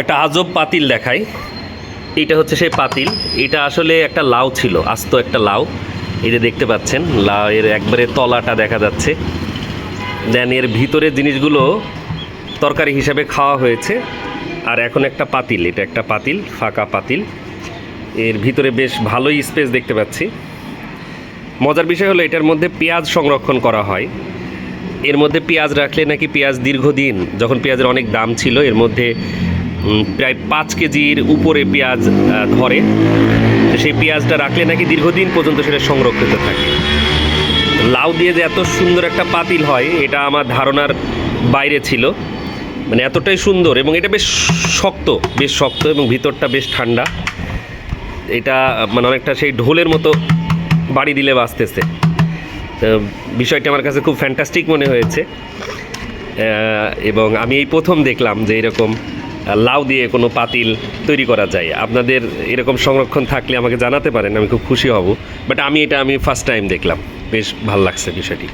একটা আজব পাতিল দেখাই। এটা হচ্ছে সেই পাতিল। এটা আসলে একটা লাউ ছিল, আস্ত একটা লাউ। এই যে দেখতে পাচ্ছেন লাউ এর একবারে তলাটা দেখা যাচ্ছে। দেন এর ভিতরের জিনিসগুলো তরকারি হিসাবে খাওয়া হয়েছে। আর এখন একটা পাতিল, এটা একটা পাতিল, ফাঁকা পাতিল। এর ভিতরে বেশ ভালোই স্পেস দেখতে পাচ্ছি। মজার বিষয় হলো এটার মধ্যে পেঁয়াজ সংরক্ষণ করা হয়। এর মধ্যে পেঁয়াজ রাখলে নাকি পেঁয়াজ দীর্ঘদিন, যখন পেঁয়াজের অনেক দাম ছিল, এর মধ্যে প্রায় 5 কেজির উপরে পেঁয়াজ ধরে। সেই পেঁয়াজটা রাখলে নাকি দীর্ঘদিন পর্যন্ত সেটা সংরক্ষিত থাকে। লাউ দিয়ে যে এত সুন্দর একটা পাতিল হয় এটা আমার ধারণার বাইরে ছিল। মানে এতটাই সুন্দর, এবং এটা বেশ শক্ত এবং ভিতরটা বেশ ঠান্ডা। এটা মানে অনেকটা সেই ঢোলের মতো বাড়ি দিলে বাজতেছে। বিষয়টা আমার কাছে খুব ফ্যান্টাস্টিক মনে হয়েছে, এবং আমি এই প্রথম দেখলাম যে এরকম লাউ দিয়ে কোনো পাতিল তৈরি করা যায়। আপনাদের এরকম সংরক্ষণ থাকলে আমাকে জানাতে পারেন, আমি খুব খুশি হব। বাট আমি ফার্স্ট টাইম দেখলাম, বেশ ভালো লাগছে বিষয়টি।